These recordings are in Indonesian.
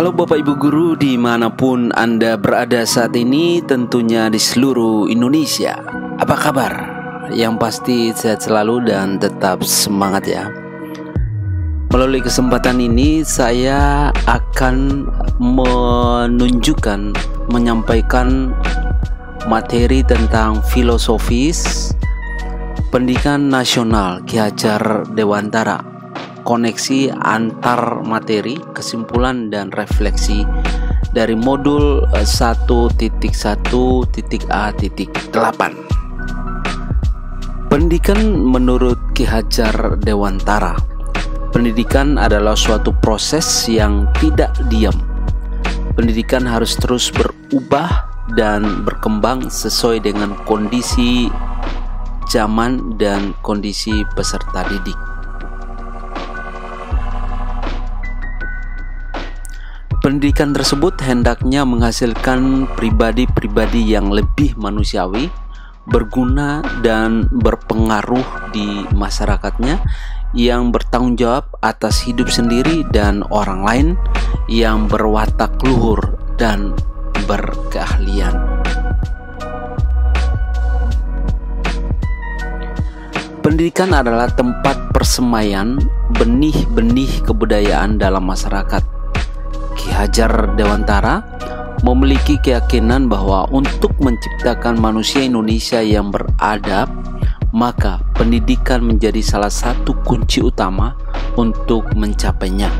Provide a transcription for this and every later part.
Halo Bapak Ibu Guru dimanapun Anda berada saat ini, tentunya di seluruh Indonesia. Apa kabar? Yang pasti sehat selalu dan tetap semangat ya. Melalui kesempatan ini saya akan menyampaikan materi tentang filosofis pendidikan nasional Ki Hajar Dewantara. Koneksi antar materi, kesimpulan dan refleksi dari modul 1.1.A.8. Pendidikan menurut Ki Hajar Dewantara. Pendidikan adalah suatu proses yang tidak diam. Pendidikan harus terus berubah dan berkembang sesuai dengan kondisi zaman dan kondisi peserta didik. Pendidikan tersebut hendaknya menghasilkan pribadi-pribadi yang lebih manusiawi, berguna dan berpengaruh di masyarakatnya, yang bertanggung jawab atas hidup sendiri dan orang lain, yang berwatak luhur dan berkeahlian. Pendidikan adalah tempat persemaian benih-benih kebudayaan dalam masyarakat. Ki Hajar Dewantara memiliki keyakinan bahwa untuk menciptakan manusia Indonesia yang beradab, maka pendidikan menjadi salah satu kunci utama untuk mencapainya.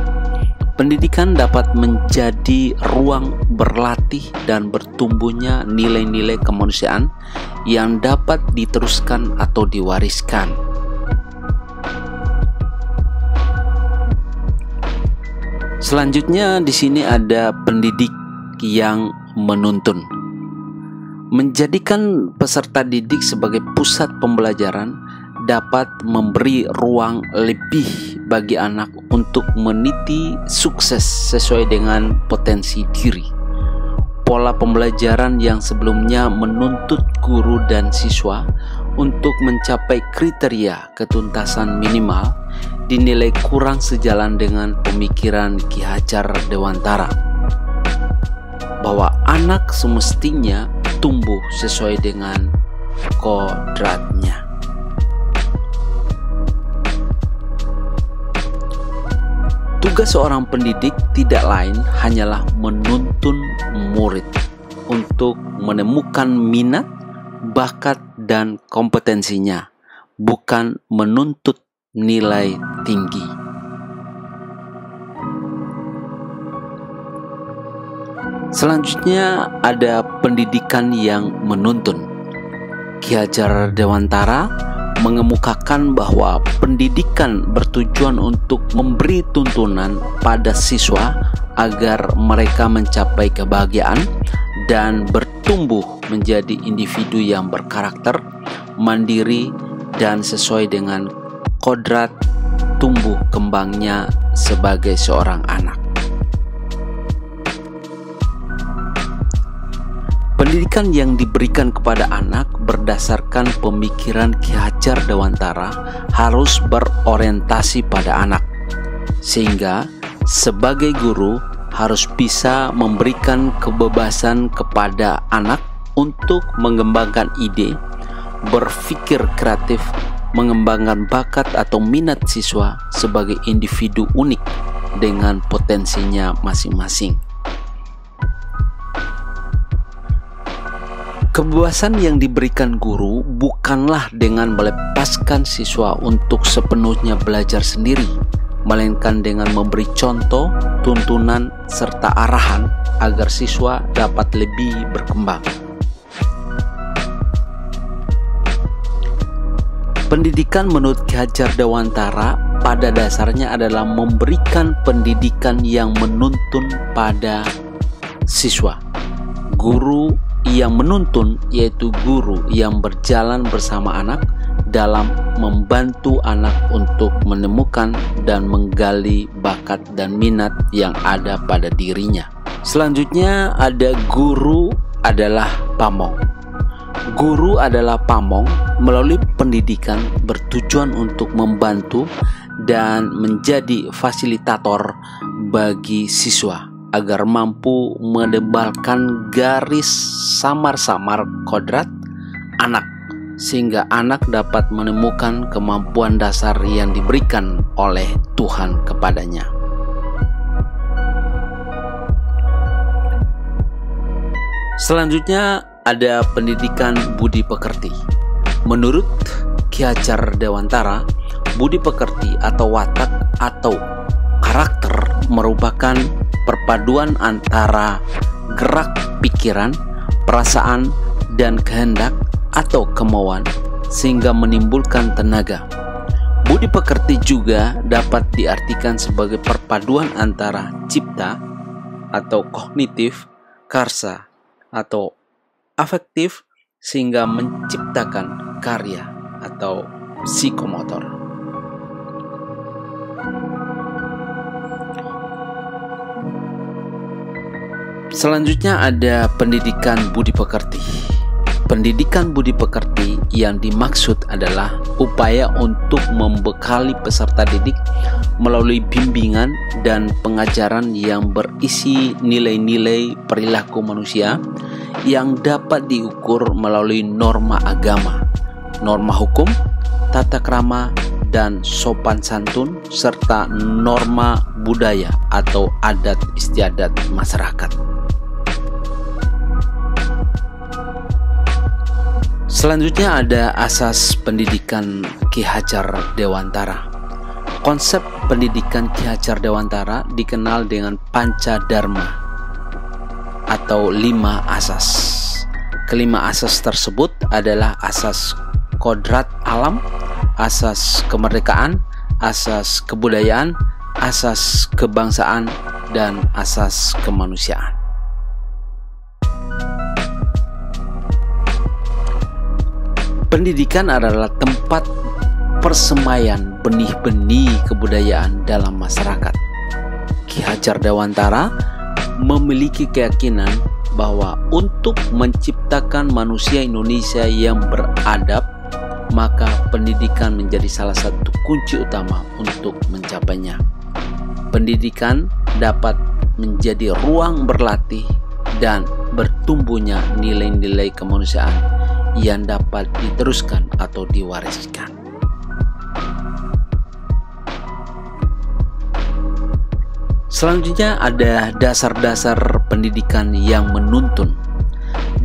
Pendidikan dapat menjadi ruang berlatih dan bertumbuhnya nilai-nilai kemanusiaan yang dapat diteruskan atau diwariskan. Selanjutnya di sini ada pendidik yang menuntun. Menjadikan peserta didik sebagai pusat pembelajaran dapat memberi ruang lebih bagi anak untuk meniti sukses sesuai dengan potensi diri. Pola pembelajaran yang sebelumnya menuntut guru dan siswa untuk mencapai kriteria ketuntasan minimal dinilai kurang sejalan dengan pemikiran Ki Hajar Dewantara bahwa anak semestinya tumbuh sesuai dengan kodratnya. Tugas seorang pendidik tidak lain hanyalah menuntun murid untuk menemukan minat, bakat, dan kompetensinya, bukan menuntut nilai tinggi. Selanjutnya ada pendidikan yang menuntun. Ki Hajar Dewantara mengemukakan bahwa pendidikan bertujuan untuk memberi tuntunan pada siswa agar mereka mencapai kebahagiaan dan bertumbuh menjadi individu yang berkarakter, mandiri, dan sesuai dengan kodrat tumbuh kembangnya sebagai seorang anak. Pendidikan yang diberikan kepada anak berdasarkan pemikiran Ki Hajar Dewantara harus berorientasi pada anak, sehingga sebagai guru harus bisa memberikan kebebasan kepada anak untuk mengembangkan ide, berpikir kreatif, mengembangkan bakat atau minat siswa sebagai individu unik dengan potensinya masing-masing. Kebebasan yang diberikan guru bukanlah dengan melepaskan siswa untuk sepenuhnya belajar sendiri, melainkan dengan memberi contoh, tuntunan, serta arahan agar siswa dapat lebih berkembang. Pendidikan menurut Ki Hajar Dewantara pada dasarnya adalah memberikan pendidikan yang menuntun pada siswa. Guru yang menuntun yaitu guru yang berjalan bersama anak dalam membantu anak untuk menemukan dan menggali bakat dan minat yang ada pada dirinya. Selanjutnya ada guru adalah pamong. Guru adalah pamong melalui pendidikan bertujuan untuk membantu dan menjadi fasilitator bagi siswa. agar mampu menebalkan garis samar-samar kodrat anak, sehingga anak dapat menemukan kemampuan dasar yang diberikan oleh Tuhan kepadanya. Selanjutnya ada pendidikan budi pekerti. Menurut Ki Hadjar Dewantara, budi pekerti atau watak atau karakter merupakan perpaduan antara gerak pikiran, perasaan, dan kehendak atau kemauan sehingga menimbulkan tenaga. Budi pekerti juga dapat diartikan sebagai perpaduan antara cipta atau kognitif, karsa atau afektif sehingga menciptakan karya atau psikomotor. Selanjutnya ada pendidikan budi pekerti. Pendidikan budi pekerti yang dimaksud adalah upaya untuk membekali peserta didik melalui bimbingan dan pengajaran yang berisi nilai-nilai perilaku manusia yang dapat diukur melalui norma agama, norma hukum, tata krama, dan sopan santun, serta norma budaya atau adat istiadat masyarakat. Selanjutnya ada asas pendidikan Ki Hadjar Dewantara. Konsep pendidikan Ki Hadjar Dewantara dikenal dengan Panca Dharma atau 5 asas. Kelima asas tersebut adalah asas kodrat alam, asas kemerdekaan, asas kebudayaan, asas kebangsaan, dan asas kemanusiaan. Pendidikan adalah tempat persemaian benih-benih kebudayaan dalam masyarakat. Ki Hadjar Dewantara memiliki keyakinan bahwa untuk menciptakan manusia Indonesia yang beradab, maka pendidikan menjadi salah satu kunci utama untuk mencapainya. Pendidikan dapat menjadi ruang berlatih dan bertumbuhnya nilai-nilai kemanusiaan yang dapat diteruskan atau diwariskan. Selanjutnya ada dasar-dasar pendidikan yang menuntun.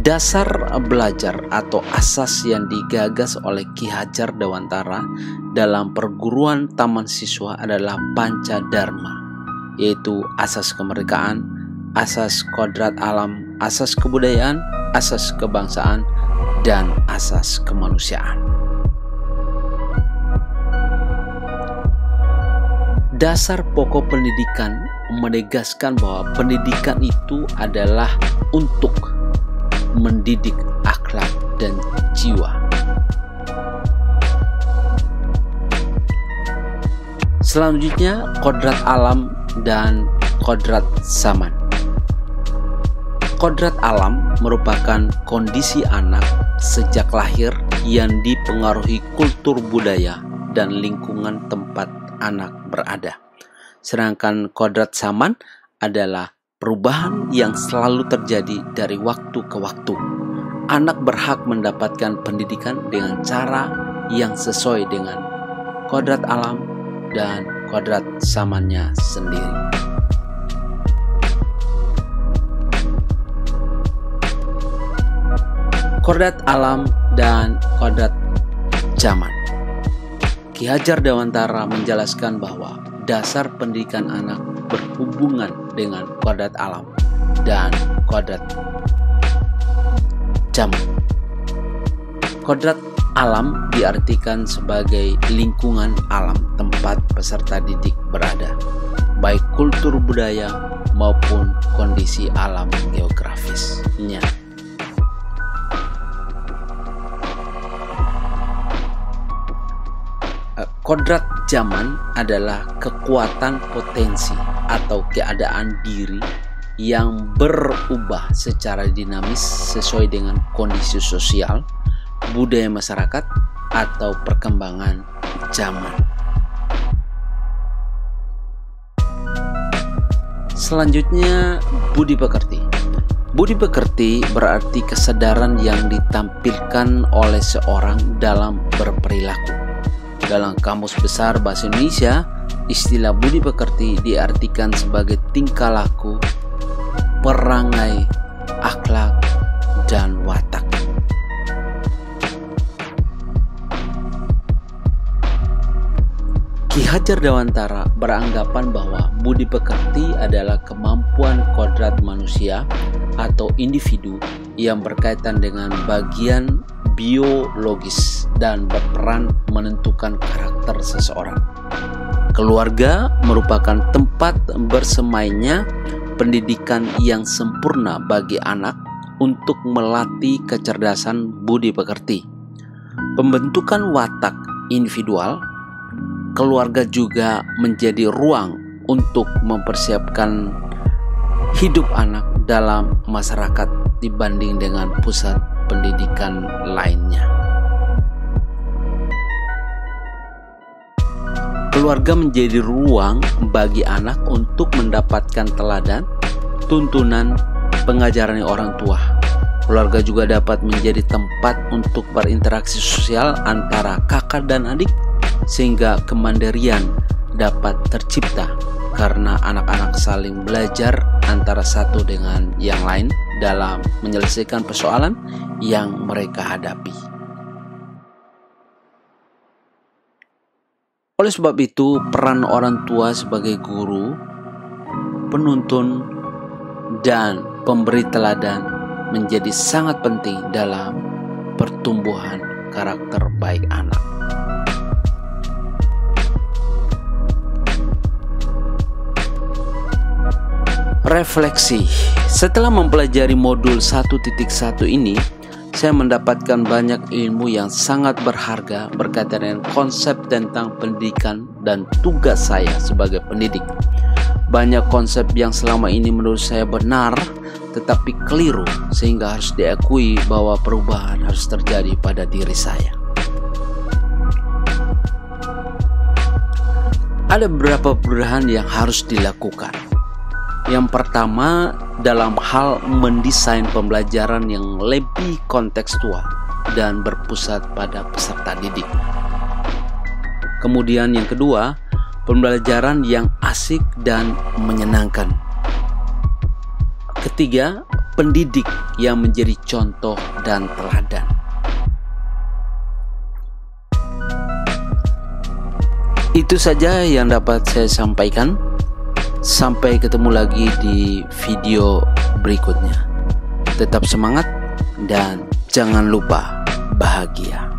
Dasar belajar atau asas yang digagas oleh Ki Hadjar Dewantara dalam perguruan taman siswa adalah Panca Dharma, yaitu asas kemerdekaan, asas kodrat alam, asas kebudayaan, asas kebangsaan, dan asas kemanusiaan. Dasar pokok pendidikan menegaskan bahwa pendidikan itu adalah untuk mendidik akhlak dan jiwa. Selanjutnya, kodrat alam dan kodrat zaman. Kodrat alam merupakan kondisi anak sejak lahir yang dipengaruhi kultur budaya dan lingkungan tempat anak berada. Sedangkan kodrat zaman adalah perubahan yang selalu terjadi dari waktu ke waktu. Anak berhak mendapatkan pendidikan dengan cara yang sesuai dengan kodrat alam dan kodrat zamannya sendiri. Kodrat alam dan kodrat zaman. Ki Hadjar Dewantara menjelaskan bahwa dasar pendidikan anak berhubungan dengan kodrat alam dan kodrat zaman. Kodrat alam diartikan sebagai lingkungan alam tempat peserta didik berada, baik kultur budaya maupun kondisi alam geografisnya. Kodrat zaman adalah kekuatan potensi atau keadaan diri yang berubah secara dinamis sesuai dengan kondisi sosial, budaya masyarakat, atau perkembangan zaman. Selanjutnya, budi pekerti. Budi pekerti berarti kesadaran yang ditampilkan oleh seorang dalam berperilaku. Dalam Kamus Besar Bahasa Indonesia, istilah budi pekerti diartikan sebagai tingkah laku, perangai, akhlak, dan watak. Ki Hajar Dewantara beranggapan bahwa budi pekerti adalah kemampuan kodrat manusia atau individu yang berkaitan dengan bagian biologis dan berperan menentukan karakter seseorang. Keluarga merupakan tempat bersemainya pendidikan yang sempurna bagi anak untuk melatih kecerdasan budi pekerti. Pembentukan watak individual, keluarga juga menjadi ruang untuk mempersiapkan hidup anak dalam masyarakat dibanding dengan pusat pendidikan lainnya. Keluarga menjadi ruang bagi anak untuk mendapatkan teladan, tuntunan, pengajaran orang tua. Keluarga juga dapat menjadi tempat untuk berinteraksi sosial antara kakak dan adik, sehingga kemandirian dapat tercipta karena anak-anak saling belajar antara satu dengan yang lain dalam menyelesaikan persoalan yang mereka hadapi. Oleh sebab itu, peran orang tua sebagai guru, penuntun, dan pemberi teladan menjadi sangat penting dalam pertumbuhan karakter baik anak. Refleksi. Setelah mempelajari modul 1.1 ini, saya mendapatkan banyak ilmu yang sangat berharga berkaitan dengan konsep tentang pendidikan dan tugas saya sebagai pendidik. Banyak konsep yang selama ini menurut saya benar, tetapi keliru, sehingga harus diakui bahwa perubahan harus terjadi pada diri saya. Ada beberapa perubahan yang harus dilakukan. Yang pertama, dalam hal mendesain pembelajaran yang lebih kontekstual dan berpusat pada peserta didik. Kemudian yang kedua, pembelajaran yang asik dan menyenangkan. Ketiga, pendidik yang menjadi contoh dan teladan. Itu saja yang dapat saya sampaikan. Sampai ketemu lagi di video berikutnya. Tetap semangat dan jangan lupa bahagia.